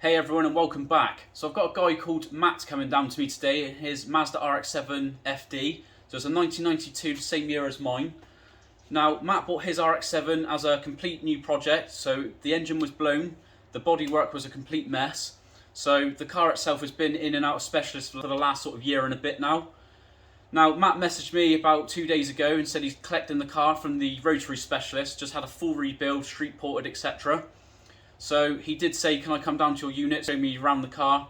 Hey everyone and welcome back. So I've got a guy called Matt coming down to me today in his Mazda Rx7 FD. So it's a 1992, the same year as mine. Now Matt bought his Rx7 as a complete new project, so the engine was blown, the bodywork was a complete mess. So the car itself has been in and out of specialists for the last sort of year and a bit now. Now Matt messaged me about 2 days ago and said he's collecting the car from the rotary specialist, just had a full rebuild, street ported, etc. So he did say, can I come down to your unit, show me around the car,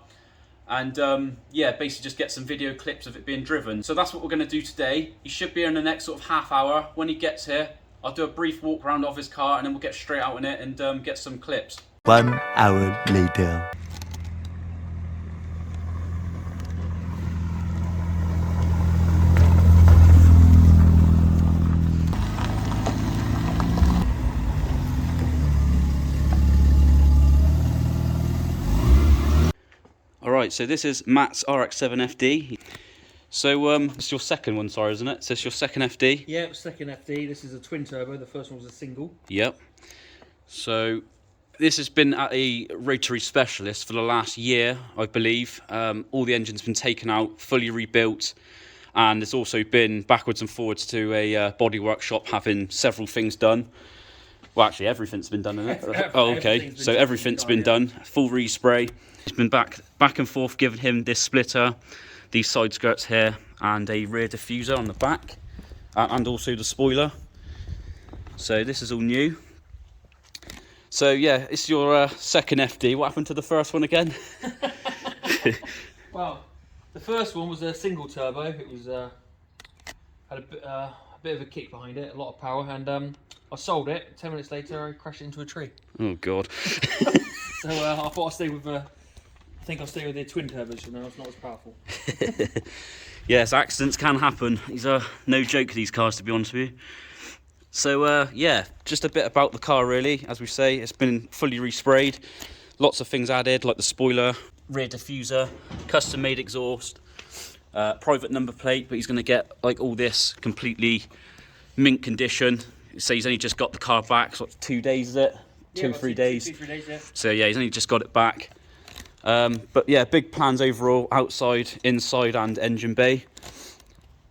and yeah, basically just get some video clips of it being driven. So that's what we're going to do today. He should be here in the next sort of half hour. When he gets here, I'll do a brief walk around of his car and then we'll get straight out in it and get some clips. 1 hour later. Alright, so this is Matt's Rx7 FD. So it's your second one, sorry, isn't it? So it's your second FD? Yeah, second FD. This is a twin turbo. The first one was a single. Yep. So this has been at a rotary specialist for the last year, I believe. All the engine's been taken out, fully rebuilt, and it's also been backwards and forwards to a body workshop having several things done. Well, actually, everything's been done, isn't it? Oh, okay. So everything's been done. Full respray. It's been back and forth, giving him this splitter, these side skirts here, and a rear diffuser on the back, and also the spoiler. So this is all new. So yeah, it's your second FD. What happened to the first one again? Well, the first one was a single turbo. It was had a bit of a kick behind it, a lot of power, and I sold it. 10 minutes later, I crashed into a tree. Oh God. So I thought I'd stay with. I think I'll stay with the twin turbos for now. It's not as powerful. Yes, accidents can happen. These are no joke, these cars, to be honest with you. So yeah, just a bit about the car really. As we say, it's been fully resprayed. Lots of things added, like the spoiler, rear diffuser, custom made exhaust, private number plate, but he's going to get like all this completely mint condition. So he's only just got the car back, so 2 days, is it? Yeah, 3 days. 2-3 days, yeah. So yeah, he's only just got it back. But yeah, big plans overall, outside, inside and engine bay.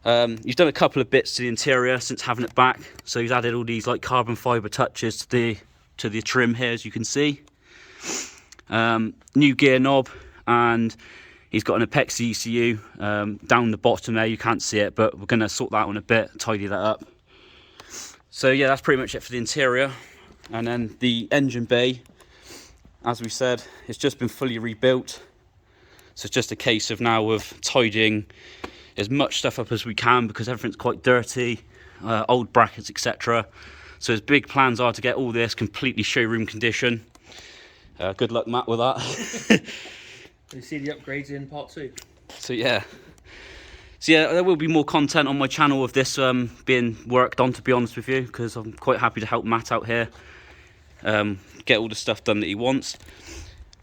He's done a couple of bits to the interior since having it back. So he's added all these like carbon fibre touches to the trim here, as you can see. New gear knob, and he's got an Apex ECU down the bottom there. You can't see it, but we're going to sort that out in a bit, tidy that up. So yeah, that's pretty much it for the interior. And then the engine bay, as we said, it's just been fully rebuilt. So it's just a case of now of tidying as much stuff up as we can because everything's quite dirty, old brackets, etc. So his big plans are to get all this completely showroom condition. Good luck, Matt, with that. You see the upgrades in part 2. So yeah. So yeah, there will be more content on my channel of this being worked on, to be honest with you, because I'm quite happy to help Matt out here. Get all the stuff done that he wants.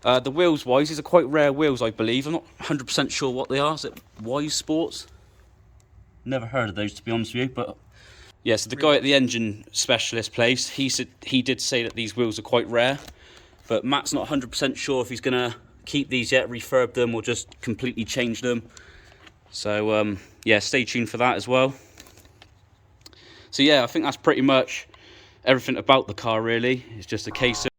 The wheels wise, these are quite rare wheels, I believe. I'm not 100% sure what they are. Is it Wise Sports? Never heard of those, to be honest with you. But yeah, so the guy at the engine specialist place, he did say that these wheels are quite rare, but Matt's not 100% sure if he's gonna keep these yet, refurb them, or just completely change them. So yeah, stay tuned for that as well. So yeah, I think that's pretty much everything about the car really. It's just a case of